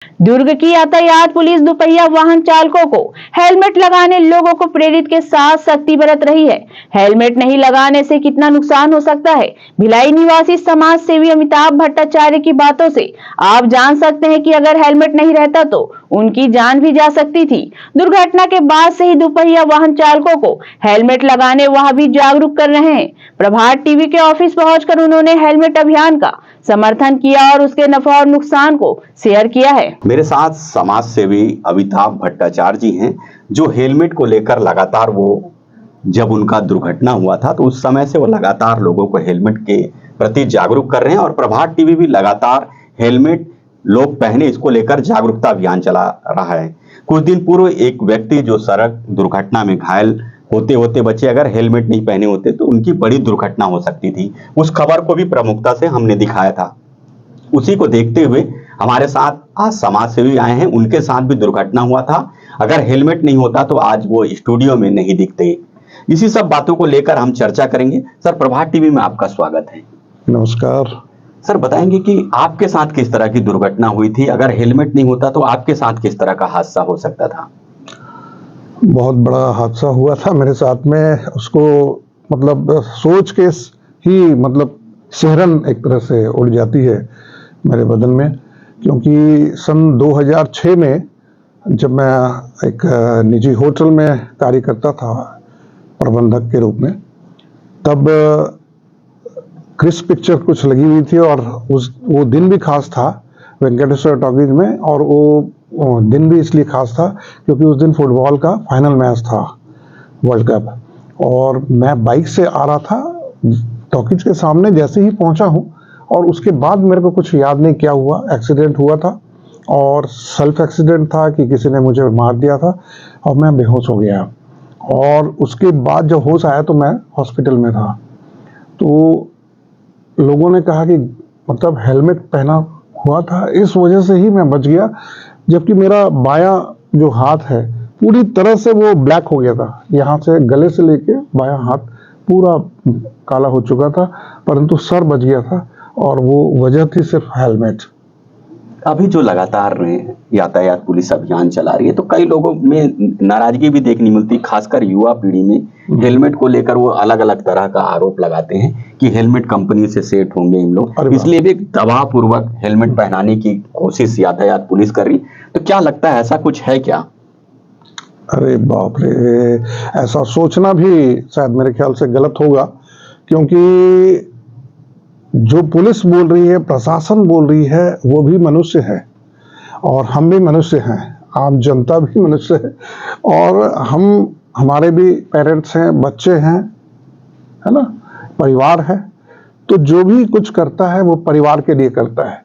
दुर्ग की यातायात पुलिस दुपहिया वाहन चालकों को हेलमेट लगाने लोगों को प्रेरित के साथ सख्ती बरत रही है। हेलमेट नहीं लगाने से कितना नुकसान हो सकता है, भिलाई निवासी समाज सेवी अमिताभ भट्टाचार्य की बातों से आप जान सकते हैं कि अगर हेलमेट नहीं रहता तो उनकी जान भी जा सकती थी। दुर्घटना के बाद से ही दुपहिया वाहन चालकों को हेलमेट लगाने वह भी जागरूक कर रहे हैं। प्रभात टीवी के ऑफिस पहुंचकर उन्होंने हेलमेट अभियान का समर्थन किया और उसके नफा और नुकसान को शेयर किया है। मेरे साथ समाज सेवी अमिताभ भट्टाचार्य जी हैं, जो हेलमेट को लेकर लगातार जब उनका दुर्घटना हुआ था तो उस समय से वो लगातार लोगों को हेलमेट के प्रति जागरूक कर रहे हैं और प्रभात टीवी भी लगातार हेलमेट लोग पहने इसको लेकर जागरूकता अभियान चला रहा है। कुछ दिन पूर्व एक व्यक्ति जो सड़क दुर्घटना में घायल होते होते बचे, अगर हेलमेट नहीं पहने होते तो उनकी बड़ी दुर्घटना हो सकती थी। उस खबर को भी प्रमुखता से हमने दिखाया था। उसी को देखते हुए हमारे साथ आज समाज सेवी आए हैं, उनके साथ भी दुर्घटना हुआ था। अगर हेलमेट नहीं होता तो आज वो स्टूडियो में नहीं दिखते। इसी सब बातों को लेकर हम चर्चा करेंगे। सर, प्रभात टीवी में आपका स्वागत है। नमस्कार। सर, बताएंगे कि आपके साथ किस तरह की दुर्घटना हुई थी? अगर हेलमेट नहीं होता तो आपके साथ किस तरह का हादसा हो सकता था? बहुत बड़ा हादसा हुआ था मेरे साथ में। उसको सोच के ही सिहरन एक तरह से उड़ जाती है मेरे बदन में, क्योंकि सन 2006 में जब मैं एक निजी होटल में कार्य करता था प्रबंधक के रूप में, तब क्रिस पिक्चर कुछ लगी हुई थी और वो दिन भी खास था वेंकटेश्वर टॉकीज में। और वो दिन भी इसलिए खास था क्योंकि उस दिन फुटबॉल का फाइनल मैच था, वर्ल्ड कप। और मैं बाइक से आ रहा था, टॉकीज के सामने जैसे ही पहुंचा हूं और उसके बाद मेरे को कुछ याद नहीं क्या हुआ, एक्सीडेंट हुआ था और सेल्फ एक्सीडेंट था कि किसी ने मुझे मार दिया था और मैं बेहोश हो गया। और उसके बाद जब होश आया तो मैं हॉस्पिटल में था। तो लोगों ने कहा कि हेलमेट पहना हुआ था, इस वजह से ही मैं बच गया, जबकि मेरा बायां जो हाथ है पूरी तरह से वो ब्लैक हो गया था। यहाँ से गले से लेके बायां हाथ पूरा काला हो चुका था, परंतु सर बच गया था और वो वजह थी सिर्फ हेलमेट। अभी जो लगातार यातायात पुलिस अभियान चला रही है तो कई लोगों में नाराजगी भी देखने मिलती, खासकर युवा पीढ़ी में। हेलमेट को लेकर वो अलग अलग तरह का आरोप लगाते हैं कि हेलमेट कंपनी से सेट होंगे इन लोग, इसलिए भी दबाव पूर्वक हेलमेट पहनाने की कोशिश यातायात पुलिस कर रही। तो क्या लगता है, ऐसा कुछ है क्या? अरे बाप रे, ऐसा सोचना भी शायद मेरे ख्याल से गलत होगा, क्योंकि जो पुलिस बोल रही है, प्रशासन बोल रही है, वो भी मनुष्य है और हम भी मनुष्य हैं, आम जनता भी मनुष्य है और हमारे भी पेरेंट्स हैं, बच्चे हैं, है ना, परिवार है। तो जो भी कुछ करता है वो परिवार के लिए करता है।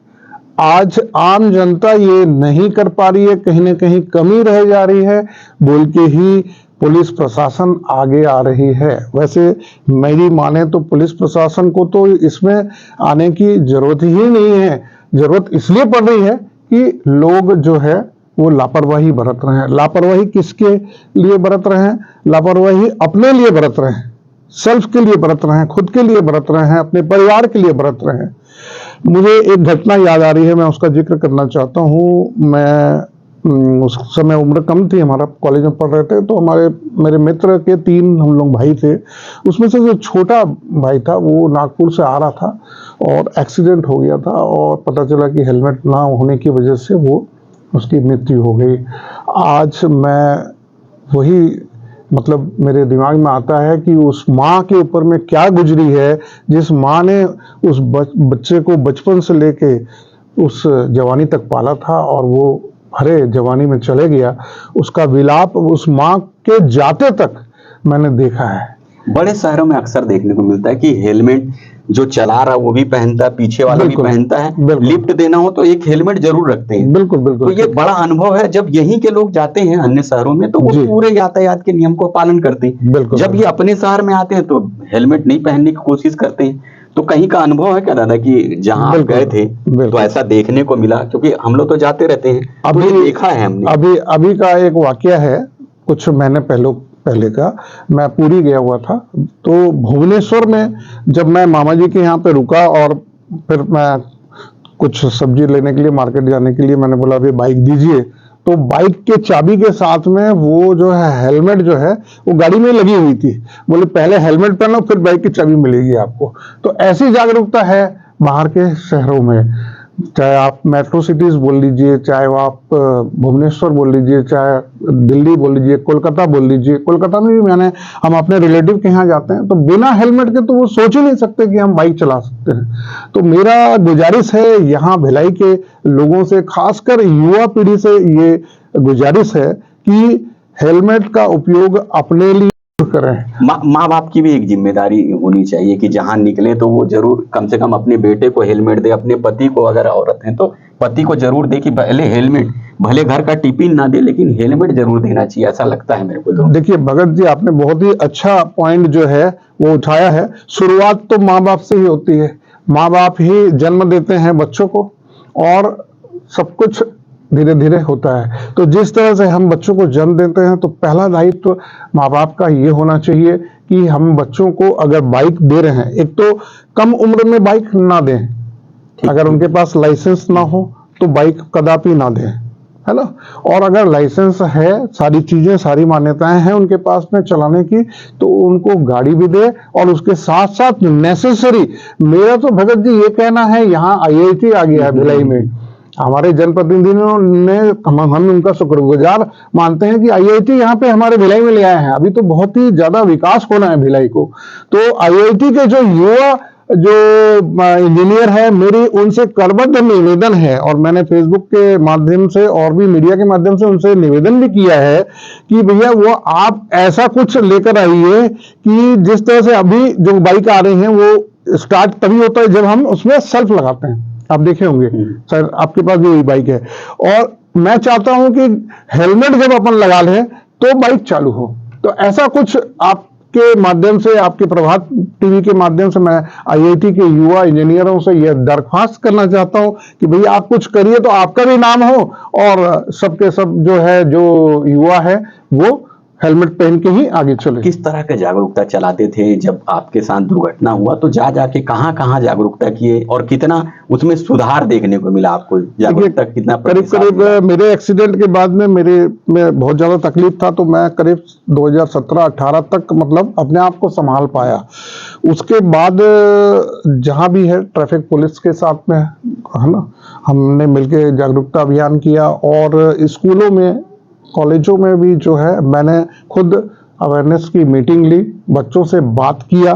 आज आम जनता ये नहीं कर पा रही है, कहीं ना कहीं कमी रह जा रही है बोल के ही पुलिस प्रशासन आगे आ रही है। वैसे मेरी माने तो पुलिस प्रशासन को तो इसमें आने की जरूरत ही नहीं है। जरूरत इसलिए पड़ रही है कि लोग जो है वो लापरवाही बरत रहे हैं। लापरवाही किसके लिए बरत रहे हैं? लापरवाही अपने लिए बरत रहे हैं, सेल्फ के लिए बरत रहे हैं, खुद के लिए बरत रहे हैं, अपने परिवार के लिए बरत रहे हैं। मुझे एक घटना याद आ रही है, मैं उसका जिक्र करना चाहता हूँ। मैं उस समय उम्र कम थी, हमारा कॉलेज में पढ़ रहे थे, तो मेरे मित्र के 3 हम लोग भाई थे। उसमें से जो छोटा भाई था वो नागपुर से आ रहा था और एक्सीडेंट हो गया था और पता चला कि हेलमेट ना होने की वजह से उसकी मृत्यु हो गई। आज मैं वही मेरे दिमाग में आता है कि उस माँ के ऊपर में क्या गुजरी है, जिस माँ ने उस बच्चे को बचपन से लेके उस जवानी तक पाला था और वो भरे जवानी में चले गया। उसका विलाप उस माँ के जाते तक मैंने देखा है। बड़े शहरों में अक्सर देखने को मिलता है कि हेलमेट जो चला रहा वो भी पहनता है, पीछे वाला भी पहनता है। लिफ्ट देना हो तो एक हेलमेट जरूर रखते हैं। बिल्कुल बिल्कुल। तो ये बड़ा अनुभव है। जब यहीं के लोग जाते हैं अन्य शहरों में तो वो पूरे यातायात के नियम को पालन करते हैं। जब ये अपने शहर में आते हैं तो हेलमेट नहीं पहनने की कोशिश करते हैं। तो कहीं का अनुभव है क्या दादा कि जहां आप गए थे तो ऐसा देखने को मिला? क्योंकि हम लोग तो जाते रहते हैं, अभी तो देखा है हमने। अभी का एक वाकया है, कुछ महीने पहले का। मैं पुरी गया हुआ था, तो भुवनेश्वर में जब मैं मामा जी के यहाँ पे रुका और फिर मैं कुछ सब्जी लेने के लिए मार्केट जाने के लिए मैंने बोला अभी बाइक दीजिए, तो बाइक के चाबी के साथ में वो जो है हेलमेट जो है वो गाड़ी में लगी हुई थी। बोले पहले हेलमेट पहनो फिर बाइक की चाबी मिलेगी आपको। तो ऐसी जागरूकता है बाहर के शहरों में, चाहे आप मेट्रो सिटीज बोल लीजिए, चाहे वो आप भुवनेश्वर बोल लीजिए, चाहे दिल्ली बोल लीजिए, कोलकाता बोल लीजिए। कोलकाता में भी हम अपने रिलेटिव के यहाँ जाते हैं तो बिना हेलमेट के तो वो सोच ही नहीं सकते कि हम बाइक चला सकते हैं। तो मेरा गुजारिश है यहाँ भिलाई के लोगों से, खासकर युवा पीढ़ी से ये गुजारिश है कि हेलमेट का उपयोग अपने लिए करें। माँ बाप की भी एक जिम्मेदारी होनी चाहिए कि जहां निकले तो वो जरूर कम से कम अपने बेटे को हेलमेट दे, अपने पति को, अगर औरत है तो पति को जरूर दे कि भले हेलमेट, भले घर का टिफिन ना दे लेकिन हेलमेट जरूर देना चाहिए, ऐसा लगता है मेरे को। तो देखिए भगत जी, आपने बहुत ही अच्छा पॉइंट जो है वो उठाया है। शुरुआत तो माँ बाप से ही होती है, माँ बाप ही जन्म देते हैं बच्चों को और सब कुछ धीरे धीरे होता है। तो जिस तरह से हम बच्चों को जन्म देते हैं तो पहला दायित्व माँ बाप का ये होना चाहिए कि हम बच्चों को अगर बाइक दे रहे हैं, एक तो कम उम्र में बाइक ना दें, अगर उनके पास लाइसेंस ना हो तो बाइक कदापि ना दें, है ना। और अगर लाइसेंस है, सारी चीजें, सारी मान्यताएं हैं उनके पास में चलाने की, तो उनको गाड़ी भी दे और उसके साथ साथ नेसेसरी, मेरा तो भगत जी ये कहना है, यहाँ IIT आ गया है भिलाई में। हमारे जनप्रतिनिधियों ने, हम उनका शुक्रगुजार मानते हैं कि IIT यहाँ पे हमारे भिलाई में ले आए हैं। अभी तो बहुत ही ज्यादा विकास होना है भिलाई को। तो IIT के जो युवा इंजीनियर है, मेरी उनसे करबद्ध निवेदन है और मैंने फेसबुक के माध्यम से और भी मीडिया के माध्यम से उनसे निवेदन भी किया है कि भैया वो आप ऐसा कुछ लेकर आइए कि जिस तरह से अभी जो बाइक आ रही हैं वो स्टार्ट तभी होता है जब हम उसमें सेल्फ लगाते हैं। आप देखे होंगे सर, आपके पास भी वही बाइक है। और मैं चाहता हूं कि हेलमेट जब अपन लगा लें तो बाइक चालू हो। तो ऐसा कुछ आपके माध्यम से, आपके प्रभात टीवी के माध्यम से मैं IIT के युवा इंजीनियरों से यह दरख्वास्त करना चाहता हूं कि भैया आप कुछ करिए तो आपका भी नाम हो और सबके सब जो है, जो युवा है वो हेलमेट पहन के ही आगे चले। किस तरह का जागरूकता चलाते थे जब आपके साथ दुर्घटना हुआ, तो जाके कहाँ जागरूकता किए और कितना उसमें सुधार देखने को मिला आपको? जागरूकता कितना? करीब मेरे एक्सीडेंट के बाद में में बहुत ज्यादा तकलीफ था, तो मैं करीब 2017-18 तक मतलब अपने आप को संभाल पाया। उसके बाद जहां भी है ट्रैफिक पुलिस के साथ में, है ना, हमने मिलकर जागरूकता अभियान किया और स्कूलों में, कॉलेजों में भी जो है मैंने खुद अवेयरनेस की मीटिंग ली, बच्चों से बात किया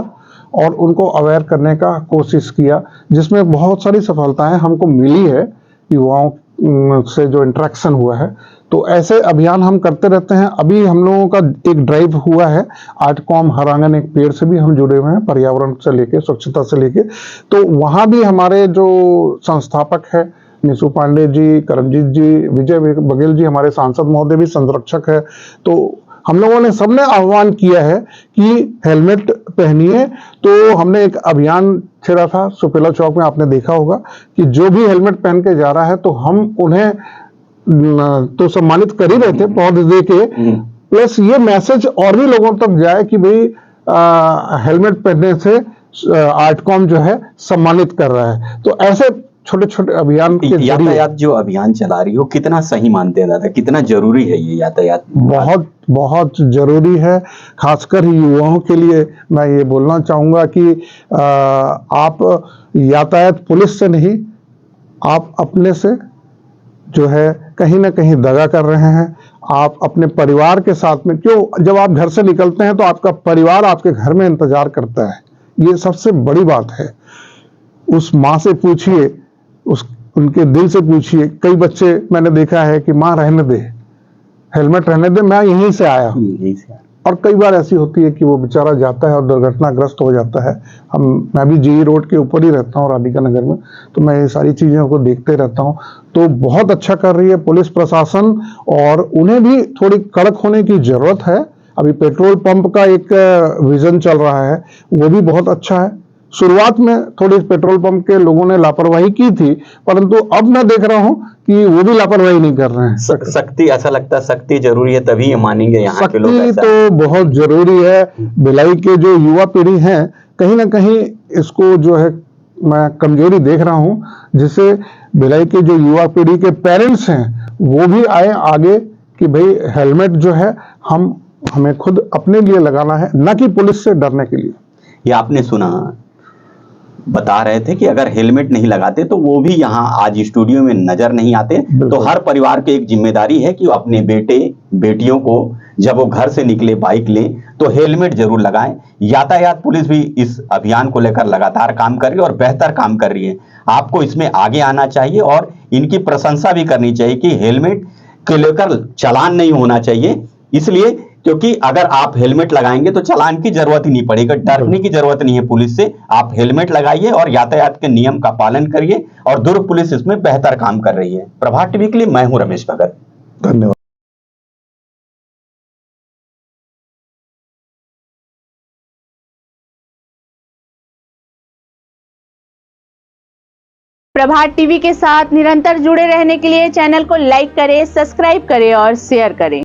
और उनको अवेयर करने का कोशिश किया, जिसमें बहुत सारी सफलताएं हमको मिली है युवाओं से जो इंटरेक्शन हुआ है। तो ऐसे अभियान हम करते रहते हैं। अभी हम लोगों का एक ड्राइव हुआ है, आर्टकॉम हर आंगन एक पेड़ से भी हम जुड़े हुए हैं, पर्यावरण से लेके, स्वच्छता से लेके। तो वहाँ भी हमारे जो संस्थापक है निशु पांडे जी, करमजीत जी, विजय बघेल जी, हमारे सांसद महोदय भी संरक्षक है। तो हम लोगों ने सबने आह्वान किया है कि हेलमेट पहनिए। तो हमने एक अभियान छेड़ा था सुपेला चौक में, आपने देखा होगा कि जो भी हेलमेट पहन के जा रहा है तो हम उन्हें तो सम्मानित कर ही रहे थे पौधे दे के, प्लस ये मैसेज और भी लोगों तक जाए कि भाई हेलमेट पहनने से आर्टकॉम जो है सम्मानित कर रहा है। तो ऐसे छोटे छोटे अभियान के यातायात जो अभियान चला रही हो, कितना सही मानते हैं दादा? कितना जरूरी है ये यातायात? बहुत बहुत जरूरी है, खासकर युवाओं के लिए। मैं ये बोलना चाहूंगा कि आप यातायात पुलिस से नहीं, आप अपने से जो है कहीं ना कहीं दगा कर रहे हैं। आप अपने परिवार के साथ में, क्यों, जब आप घर से निकलते हैं तो आपका परिवार आपके घर में इंतजार करता है, ये सबसे बड़ी बात है। उस माँ से पूछिए, उनके दिल से पूछिए। कई बच्चे मैंने देखा है कि माँ रहने दे, हेलमेट रहने दे, मैं यहीं से आया हूँ। और कई बार ऐसी होती है कि वो बेचारा जाता है और दुर्घटनाग्रस्त हो जाता है। मैं भी GE रोड के ऊपर ही रहता हूँ, राधिका नगर में, तो मैं ये सारी चीज़ों को देखते रहता हूँ। तो बहुत अच्छा कर रही है पुलिस प्रशासन और उन्हें भी थोड़ी कड़क होने की जरूरत है। अभी पेट्रोल पंप का एक विजन चल रहा है, वो भी बहुत अच्छा है। शुरुआत में थोड़ी पेट्रोल पंप के लोगों ने लापरवाही की थी, परंतु अब मैं देख रहा हूं कि वो भी लापरवाही नहीं कर रहे हैं। सख्ती, ऐसा लगता है सख्ती जरूरी है, तभी ये मानेंगे यहाँ के लोग। सख्ती तो बहुत जरूरी है। भिलाई के जो युवा पीढ़ी है, कहीं ना कहीं इसको जो है मैं कमजोरी देख रहा हूं, जिससे भिलाई के जो युवा पीढ़ी के पेरेंट्स हैं वो भी आए आगे कि भाई हेलमेट जो है हमें खुद अपने लिए लगाना है, ना कि पुलिस से डरने के लिए। ये आपने सुना, बता रहे थे कि अगर हेलमेट नहीं लगाते तो वो भी यहाँ आज स्टूडियो में नजर नहीं आते। तो हर परिवार की एक जिम्मेदारी है कि वो अपने बेटे बेटियों को जब वो घर से निकले बाइक लें तो हेलमेट जरूर लगाएं। यातायात पुलिस भी इस अभियान को लेकर लगातार काम कर रही है और बेहतर काम कर रही है। आपको इसमें आगे आना चाहिए और इनकी प्रशंसा भी करनी चाहिए कि हेलमेट को लेकर चालान नहीं होना चाहिए, इसलिए क्योंकि अगर आप हेलमेट लगाएंगे तो चालान की जरूरत ही नहीं पड़ेगी, डरने की जरूरत नहीं है पुलिस से। आप हेलमेट लगाइए और यातायात के नियम का पालन करिए और दुर्ग पुलिस इसमें बेहतर काम कर रही है। प्रभात टीवी के लिए मैं हूं रमेश भगत। धन्यवाद। प्रभात टीवी के साथ निरंतर जुड़े रहने के लिए चैनल को लाइक करें, सब्सक्राइब करें और शेयर करें।